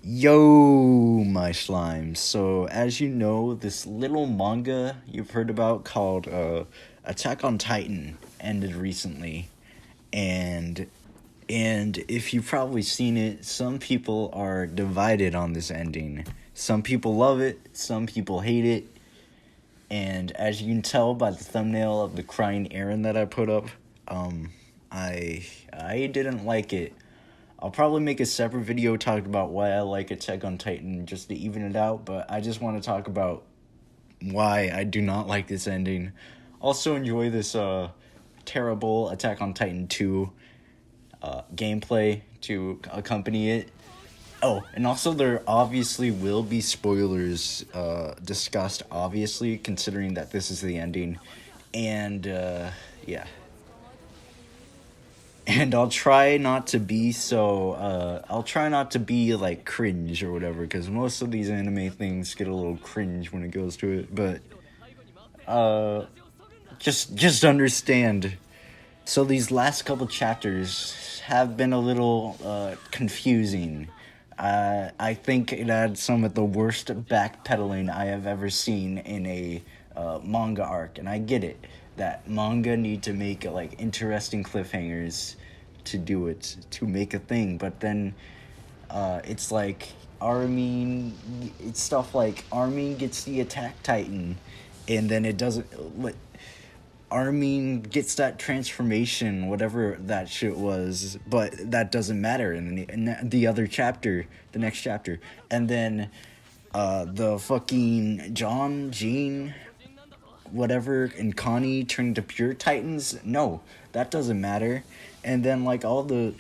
Yo, my slimes. So, as you know, this little manga you've heard about called Attack on Titan ended recently. And if you've probably seen it, some people are divided on this ending. Some people love it, some people hate it. And as you can tell by the thumbnail of the crying Aaron that I put up, I didn't like it. I'll probably make a separate video talking about why I like Attack on Titan just to even it out, but I just want to talk about why I do not like this ending. Also enjoy this terrible Attack on Titan 2 gameplay to accompany it. Oh, and also there obviously will be spoilers discussed, obviously, considering that this is the ending. And, yeah. And I'll try not to be like cringe or whatever, because most of these anime things get a little cringe when it goes to it, but, just understand. So these last couple chapters have been a little, confusing. I think it had some of the worst backpedaling I have ever seen in a, manga arc, and I get it. That manga need to make like interesting cliffhangers to do it, to make a thing, but then it's like it's stuff like Armin gets the attack titan, and then it doesn't. Armin gets that transformation, whatever that shit was, but that doesn't matter in the other chapter, the next chapter, and then the fucking Jean, whatever, and Connie turn into pure titans. No, that doesn't matter. And then like all the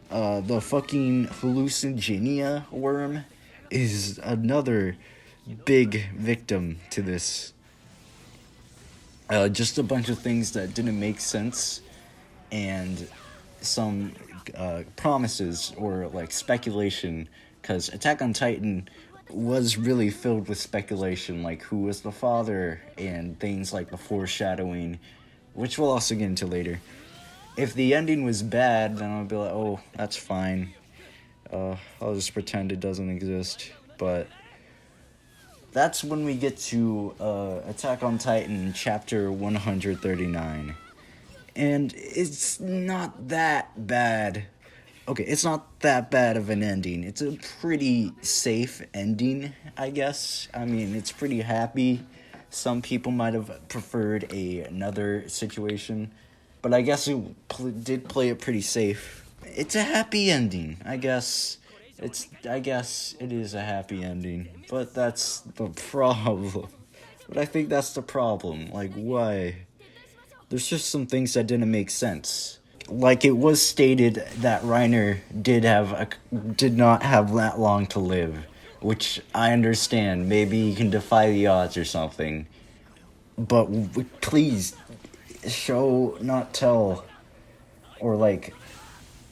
fucking hallucinogenia worm is another big victim to this. Just a bunch of things that didn't make sense, and some promises or like speculation, because Attack on Titan was really filled with speculation, like who was the father and things like the foreshadowing, which we'll also get into later. If the ending was bad, then I'll be like, oh, that's fine. I'll just pretend it doesn't exist. But that's when we get to Attack on Titan chapter 139. And it's not that bad. Okay, it's not that bad of an ending. It's a pretty safe ending, I guess. I mean, it's pretty happy. Some people might have preferred another situation, but I guess it did play it pretty safe. It's a happy ending, I guess. I guess it is a happy ending, but that's the problem. But I think that's the problem. Like, why? There's just some things that didn't make sense. Like, it was stated that Reiner did not have that long to live, which I understand. Maybe he can defy the odds or something. But please, show, not tell, or like,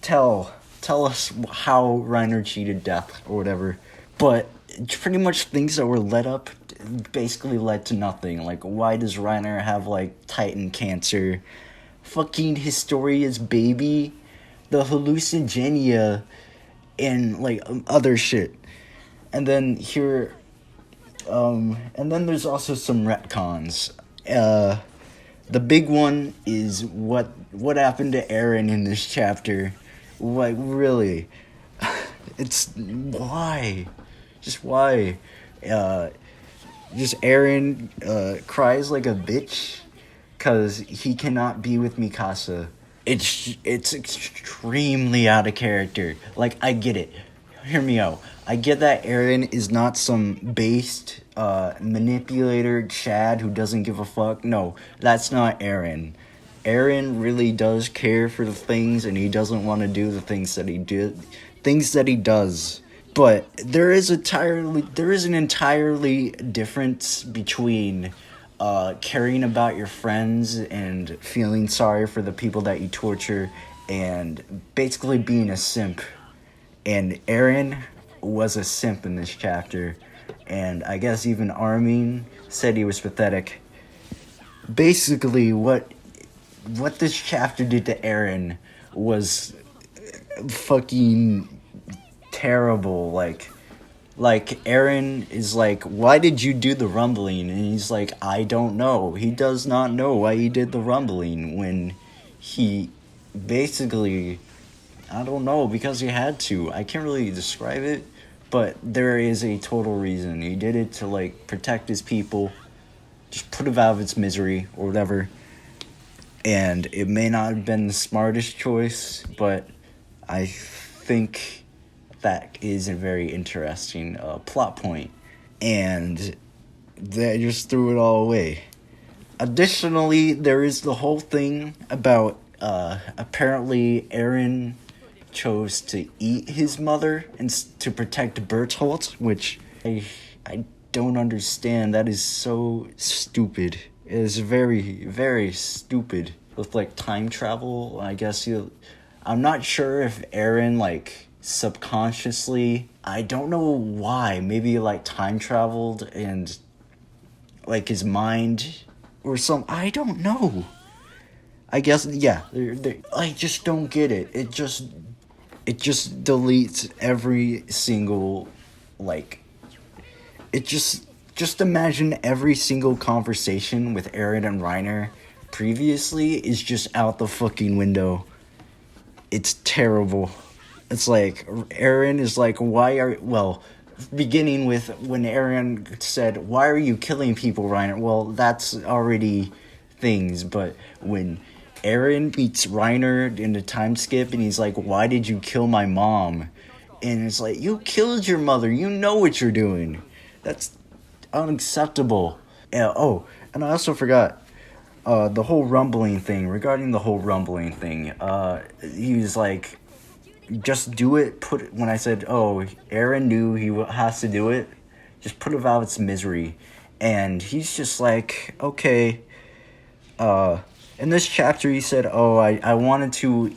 tell us how Reiner cheated death or whatever. But pretty much things that were led up basically led to nothing. Like, why does Reiner have like Titan cancer? Fucking Historia's baby, the hallucinogenia, and like other shit. And then and then there's also some retcons. The big one is what happened to Eren in this chapter. Like, really? It's why? Just why? Just Eren cries like a bitch because he cannot be with Mikasa. It's extremely out of character. Like, I get it. Hear me out. I get that Eren is not some based manipulator Chad who doesn't give a fuck. No, that's not Eren. Eren really does care for the things, and he doesn't want to do the things that he does. But there is an entirely difference between caring about your friends and feeling sorry for the people that you torture, and basically being a simp. And Eren was a simp in this chapter, and I guess even Armin said he was pathetic. Basically, what this chapter did to Eren was fucking terrible. Like, Like, Aaron is like, why did you do the rumbling? And he's like, I don't know. He does not know why he did the rumbling when he basically, I don't know, because he had to. I can't really describe it, but there is a total reason. He did it to, like, protect his people, just put it out of its misery or whatever. And it may not have been the smartest choice, but I think that is a very interesting plot point. And they just threw it all away. Additionally, there is the whole thing about apparently Aaron chose to eat his mother and to protect Bertolt, which I don't understand. That is so stupid. It is very, very stupid. With, like, time travel, I guess I'm not sure if Aaron, like, subconsciously, I don't know why, maybe, like, time traveled and, like, his mind or I don't know. I guess, yeah, I just don't get it. It just deletes every single, like, it just imagine every single conversation with Aaron and Reiner previously is just out the fucking window. It's terrible. It's like, Aaron is like, beginning with when Aaron said, why are you killing people, Reiner? Well, that's already things, but when Aaron meets Reiner in the time skip and he's like, why did you kill my mom? And it's like, you killed your mother. You know what you're doing. That's unacceptable. And I also forgot the whole rumbling thing. Regarding the whole rumbling thing, he was like, just do it. When I said, Aaron knew he has to do it, just put it out of its misery. And he's just like, okay. In this chapter, he said, I wanted to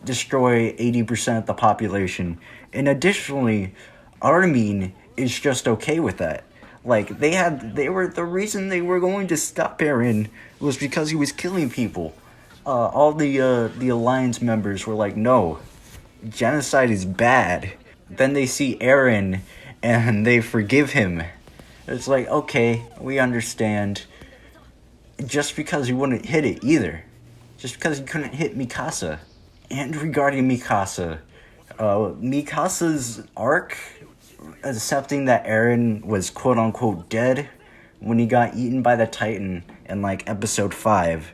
destroy 80% of the population. And additionally, Armin is just okay with that. Like, the reason they were going to stop Aaron was because he was killing people. All the Alliance members were like, no, genocide is bad. Then they see Aaron and they forgive him. It's like, okay, we understand. Just because he wouldn't hit it either. Just because he couldn't hit Mikasa. And regarding Mikasa, Mikasa's arc, accepting that Aaron was quote-unquote dead when he got eaten by the Titan in, like, episode 5,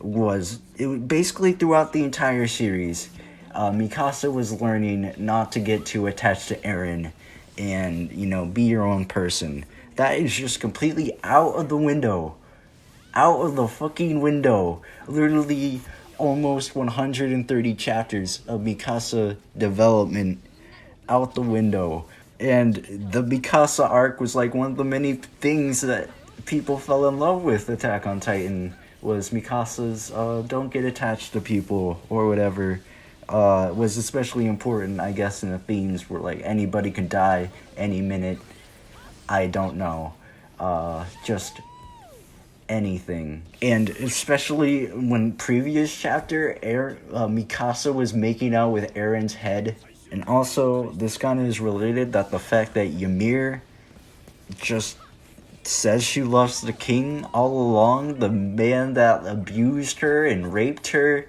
was basically throughout the entire series. Mikasa was learning not to get too attached to Aaron and, be your own person. That is just completely out of the window. Out of the fucking window. Literally almost 130 chapters of Mikasa development out the window. And the Mikasa arc was like one of the many things that people fell in love with Attack on Titan, was Mikasa's don't get attached to people or whatever. Was especially important, I guess, in the themes where, like, anybody could die any minute. I don't know. Just anything. And especially when previous chapter, Mikasa was making out with Aaron's head. And also, this kind of is related, that the fact that Ymir just says she loves the king all along, the man that abused her and raped her,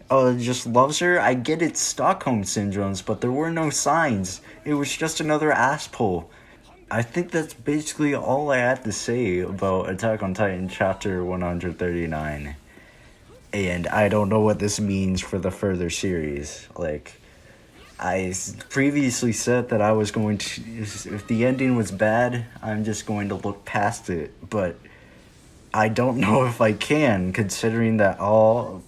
just loves her. I get it's Stockholm syndromes, but there were no signs. It was just another ass pull. I think that's basically all I had to say about Attack on Titan chapter 139. And I don't know what this means for the further series. Like, I previously said that I was going to, if the ending was bad, I'm just going to look past it. But I don't know if I can, considering that all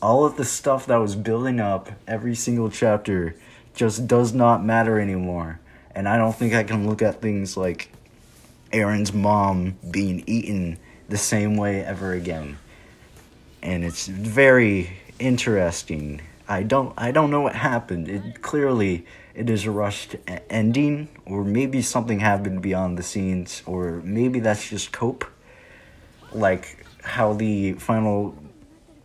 of the stuff that was building up every single chapter just does not matter anymore. And I don't think I can look at things like Aaron's mom being eaten the same way ever again. And it's very interesting. I don't know what happened. It is a rushed ending, or maybe something happened beyond the scenes, or maybe that's just cope. Like how the final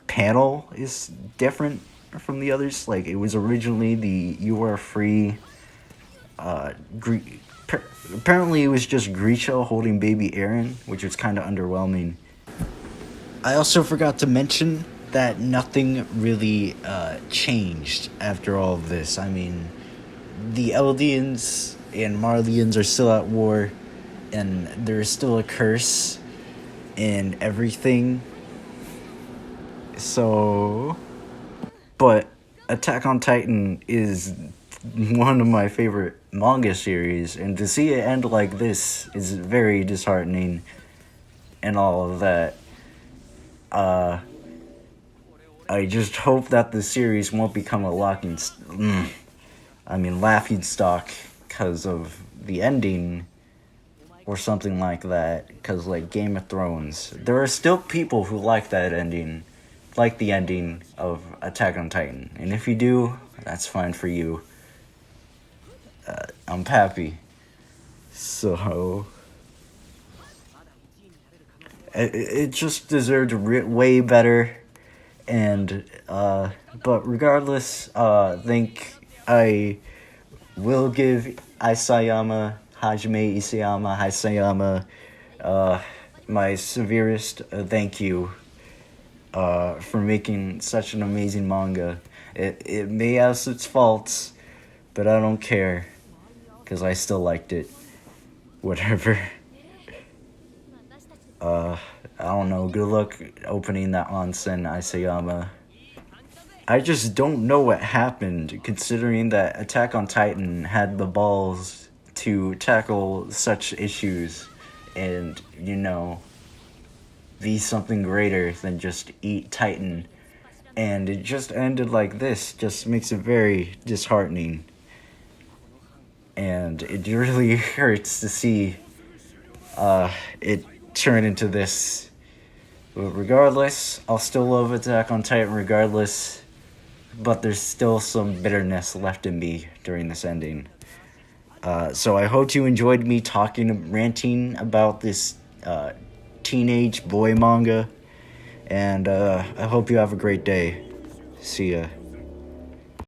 panel is different from the others. Like, it was originally the "You Are Free" Gre- apparently it was just Grisha holding baby Eren, which was kind of underwhelming. I also forgot to mention that nothing really changed after all of this. I mean, the Eldians and Marlians are still at war, and there is still a curse and everything. So, but Attack on Titan is one of my favorite manga series, and to see it end like this is very disheartening and all of that. I just hope that the series won't become a laughing stock because of the ending or something like that. Because like Game of Thrones, there are still people who like that ending, like the ending of Attack on Titan, and if you do, that's fine for you. I'm happy. So it just deserved way better. And but regardless, think I will give Isayama my severest thank you for making such an amazing manga. It may have its faults, but I don't care because I still liked it. Whatever. I don't know. Good luck opening that onsen, Isayama. I just don't know what happened, considering that Attack on Titan had the balls to tackle such issues and, be something greater than just eat Titan. And it just ended like this, just makes it very disheartening. And it really hurts to see it turn into this. But regardless, I'll still love Attack on Titan regardless. But there's still some bitterness left in me during this ending. So I hope you enjoyed me ranting about this teenage boy manga. And I hope you have a great day. See ya.